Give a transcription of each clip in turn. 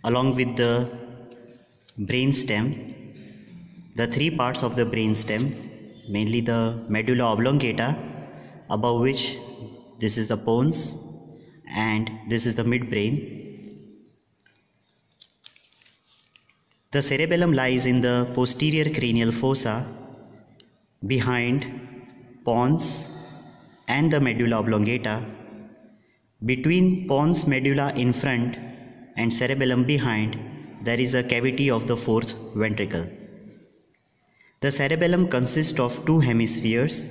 along with the brain stem. The three parts of the brain stem, mainly the medulla oblongata, above which this is the pons and this is the midbrain. The cerebellum lies in the posterior cranial fossa behind pons and the medulla oblongata. Between pons medulla in front and cerebellum behind, there is a cavity of the fourth ventricle. The cerebellum consists of two hemispheres,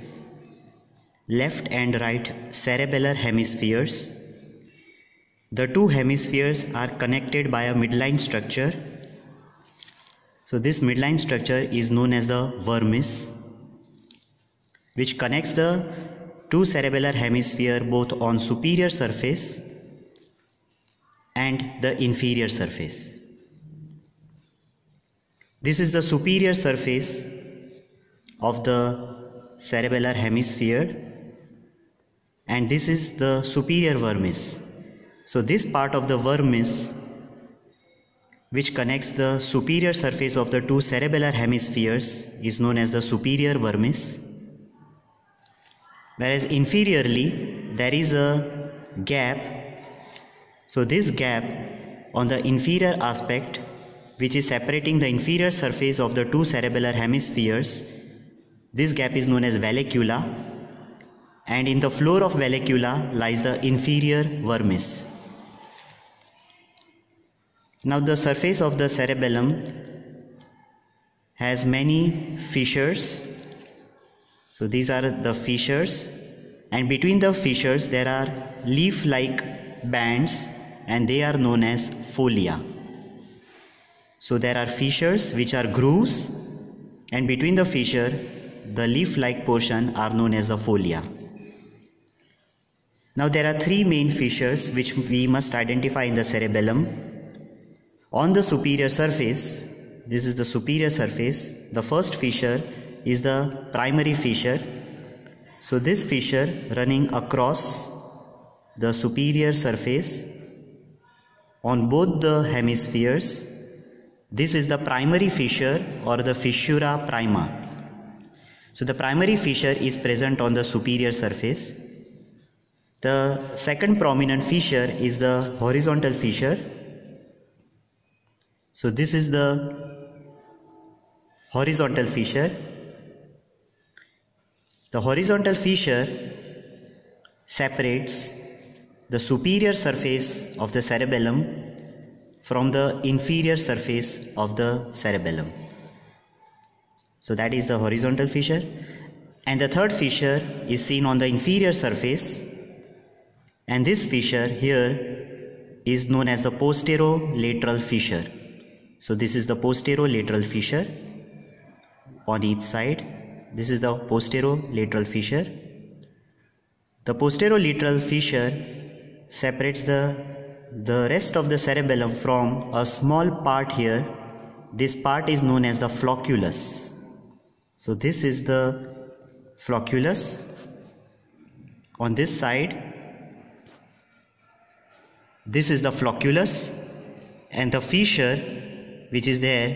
left and right cerebellar hemispheres. The two hemispheres are connected by a midline structure. So this midline structure is known as the vermis, which connects the two cerebellar hemisphere both on superior surface and the inferior surface. This is the superior surface of the cerebellar hemisphere and this is the superior vermis. So this part of the vermis, which connects the superior surface of the two cerebellar hemispheres, is known as the superior vermis. Whereas inferiorly there is a gap. So this gap on the inferior aspect, which is separating the inferior surface of the two cerebellar hemispheres, this gap is known as vallecula, and in the floor of vallecula lies the inferior vermis. Now the surface of the cerebellum has many fissures. So these are the fissures, and between the fissures there are leaf-like bands and they are known as folia. So there are fissures which are grooves, and between the fissure the leaf-like portion are known as the folia. Now there are three main fissures which we must identify in the cerebellum. On the superior surface, this is the superior surface, the first fissure is the primary fissure. So this fissure running across the superior surface on both the hemispheres, this is the primary fissure or the fissura prima. So the primary fissure is present on the superior surface. The second prominent fissure is the horizontal fissure. So this is the horizontal fissure. The horizontal fissure separates the superior surface of the cerebellum from the inferior surface of the cerebellum. So that is the horizontal fissure. And the third fissure is seen on the inferior surface, and this fissure here is known as the posterolateral fissure. So this is the posterolateral fissure on each side. This is the posterolateral fissure. The posterolateral fissure separates the rest of the cerebellum from a small part here. This part is known as the flocculus. So this is the flocculus on this side. This is the flocculus, and the fissure which is there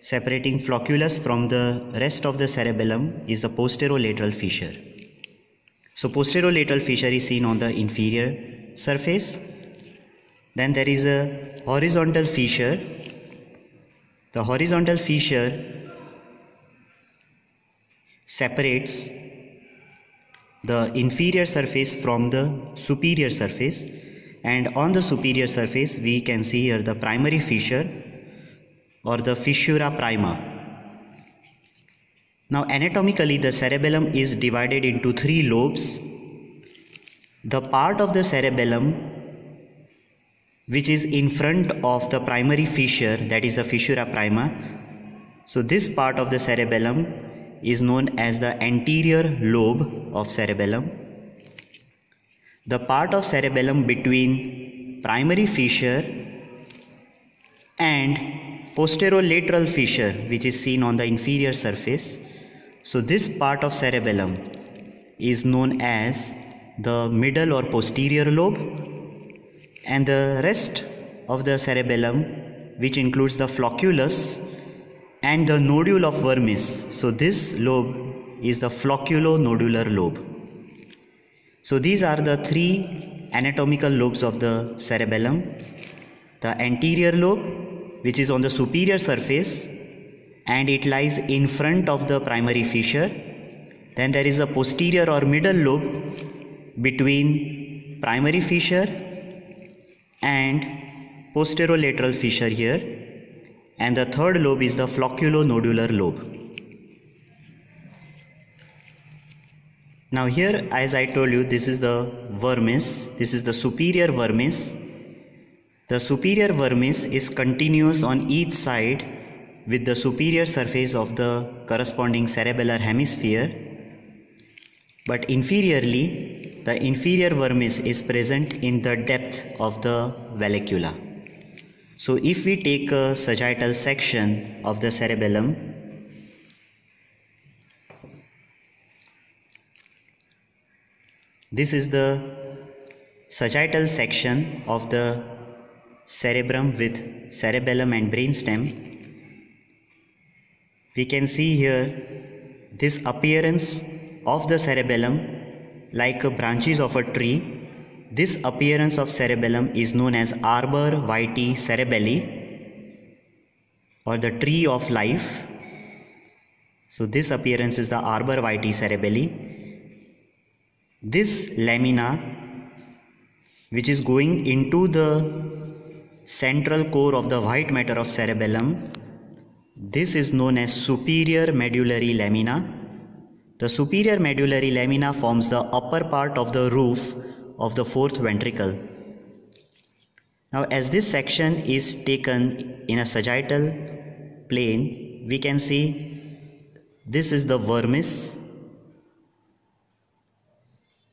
separating flocculus from the rest of the cerebellum is the posterolateral fissure. So posterolateral fissure is seen on the inferior surface. Then there is a horizontal fissure. The horizontal fissure separates the inferior surface from the superior surface, and on the superior surface we can see here the primary fissure or the fissura prima. Now anatomically the cerebellum is divided into three lobes. The part of the cerebellum which is in front of the primary fissure, that is the fissura prima. So this part of the cerebellum is known as the anterior lobe of cerebellum. The part of cerebellum between primary fissure and posterolateral fissure, which is seen on the inferior surface. So this part of cerebellum is known as the middle or posterior lobe, and the rest of the cerebellum which includes the flocculus and the nodule of vermis. So this lobe is the flocculonodular lobe. So these are the three anatomical lobes of the cerebellum. The anterior lobe, which is on the superior surface, and it lies in front of the primary fissure. Then there is a posterior or middle lobe between primary fissure and posterolateral fissure here, and the third lobe is the flocculonodular lobe. Now here, as I told you, this is the vermis, this is the superior vermis. The superior vermis is continuous on each side with the superior surface of the corresponding cerebellar hemisphere, but inferiorly, the inferior vermis is present in the depth of the vallecula. So if we take a sagittal section of the cerebellum, this is the sagittal section of the cerebrum with cerebellum and brainstem. We can see here this appearance of the cerebellum like branches of a tree. This appearance of cerebellum is known as arbor vitae cerebelli, or the tree of life. So this appearance is the arbor vitae cerebelli. This lamina, which is going into the central core of the white matter of cerebellum, this is known as superior medullary lamina. The superior medullary lamina forms the upper part of the roof of the fourth ventricle. Now, as this section is taken in a sagittal plane, we can see this is the vermis.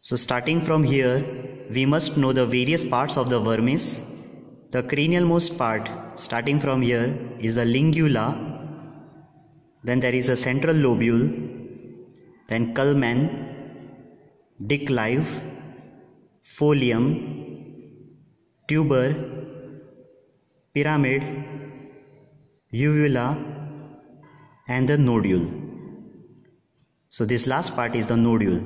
So starting from here, we must know the various parts of the vermis. The cranial-most part, starting from here, is the lingula. Then there is a central lobule, then culmen, declive, folium, tuber, pyramid, uvula, and the nodule. So this last part is the nodule.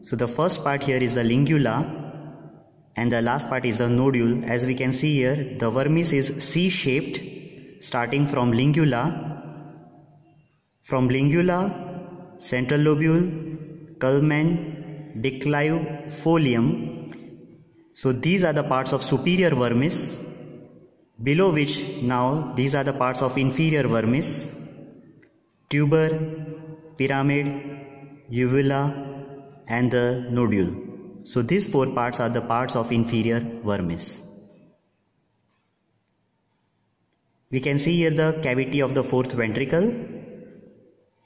So the first part here is the lingula and the last part is the nodule. As we can see here, the vermis is C-shaped starting from lingula. From lingula, central lobule, culmen, declive, folium. So these are the parts of superior vermis, below which now these are the parts of inferior vermis: tuber, pyramid, uvula, and the nodule. So these four parts are the parts of inferior vermis. We can see here the cavity of the fourth ventricle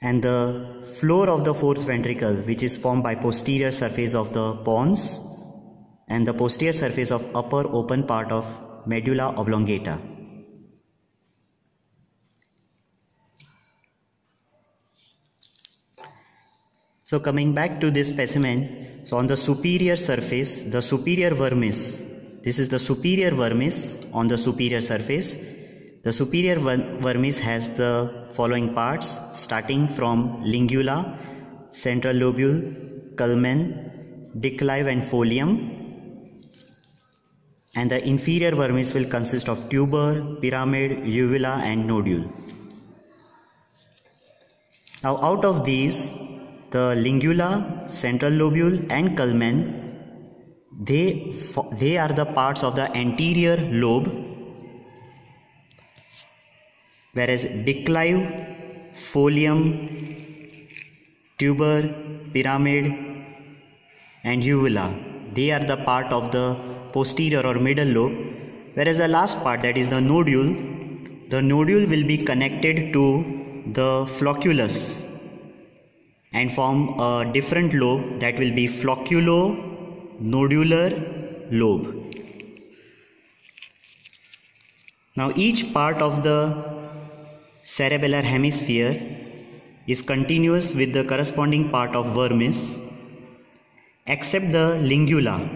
and the floor of the fourth ventricle, which is formed by posterior surface of the pons and the posterior surface of upper open part of medulla oblongata. So coming back to this specimen, so on the superior surface, the superior vermis, this is the superior vermis on the superior surface. The superior vermis has the following parts, starting from lingula, central lobule, culmen, declive and folium. And the inferior vermis will consist of tuber, pyramid, uvula and nodule. Now out of these, the lingula, central lobule and culmen, they are the parts of the anterior lobe, whereas declive, folium, tuber, pyramid and uvula, they are the part of the posterior or middle lobe, whereas the last part, that is the nodule will be connected to the flocculus and form a different lobe, that will be flocculonodular lobe. Now each part of the cerebellar hemisphere is continuous with the corresponding part of vermis, except the lingula.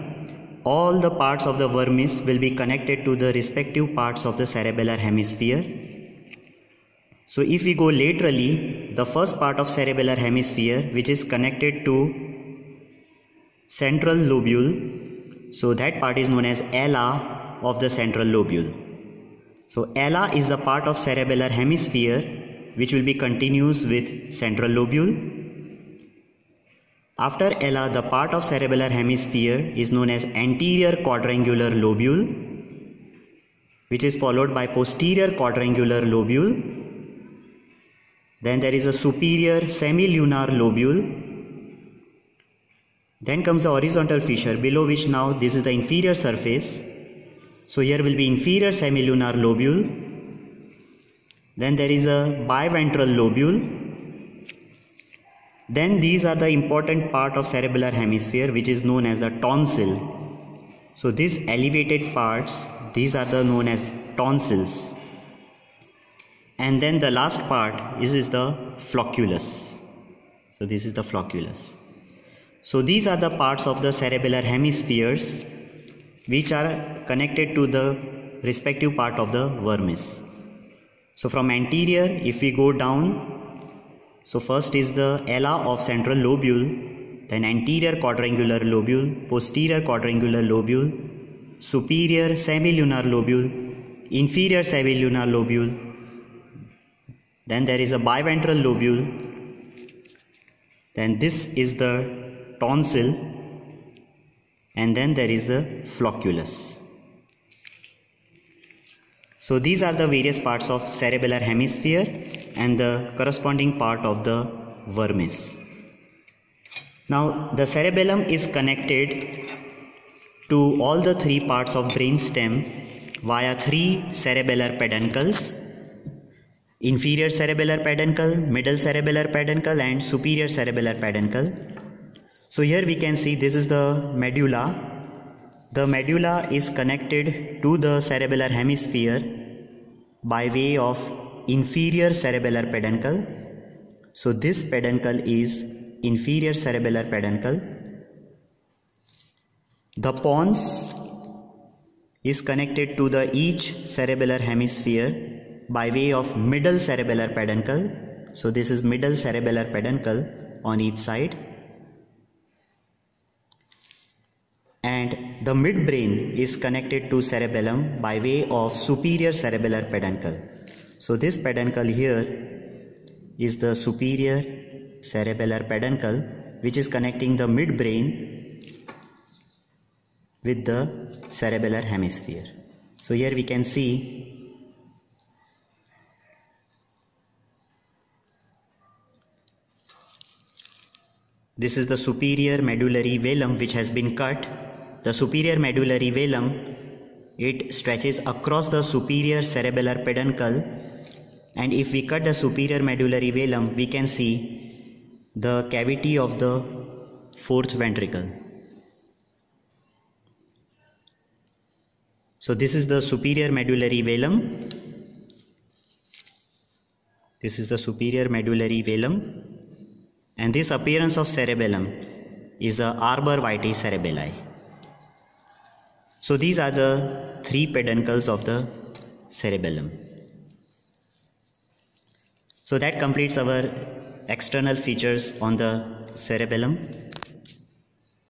all the parts of the vermis will be connected to the respective parts of the cerebellar hemisphere. So if we go laterally, the first part of cerebellar hemisphere, which is connected to central lobule, so that part is known as ala of the central lobule. So ala is the part of cerebellar hemisphere which will be continuous with central lobule. After ala, the part of cerebellar hemisphere is known as anterior quadrangular lobule, which is followed by posterior quadrangular lobule. Then there is a superior semilunar lobule. Then comes the horizontal fissure, below which now this is the inferior surface. So here will be inferior semilunar lobule. Then there is a biventral lobule. Then these are the important part of cerebellar hemisphere, which is known as the tonsil. So these elevated parts, these are the known as tonsils. And then the last part is the flocculus. So this is the flocculus. So these are the parts of the cerebellar hemispheres which are connected to the respective part of the vermis. So from anterior, if we go down, so first is the ala of central lobule, then anterior quadrangular lobule, posterior quadrangular lobule, superior semilunar lobule, inferior semilunar lobule. Then there is a biventral lobule. Then this is the tonsil. And then there is the flocculus. So these are the various parts of cerebellar hemisphere and the corresponding part of the vermis. Now the cerebellum is connected to all the three parts of brainstem via three cerebellar peduncles: inferior cerebellar peduncle, middle cerebellar peduncle, and superior cerebellar peduncle. So here we can see this is the medulla. The medulla is connected to the cerebellar hemisphere by way of inferior cerebellar peduncle. So this peduncle is inferior cerebellar peduncle. The pons is connected to the each cerebellar hemisphere by way of middle cerebellar peduncle. So this is middle cerebellar peduncle on each side. And the midbrain is connected to cerebellum by way of superior cerebellar peduncle. So this peduncle here is the superior cerebellar peduncle, which is connecting the midbrain with the cerebellar hemisphere. So here we can see this is the superior medullary velum which has been cut. The superior medullary velum, it stretches across the superior cerebellar peduncle, and if we cut the superior medullary velum, we can see the cavity of the fourth ventricle. So this is the superior medullary velum. This is the superior medullary velum, and this appearance of cerebellum is the arbor vitae cerebelli. So these are the three peduncles of the cerebellum. So that completes our external features on the cerebellum.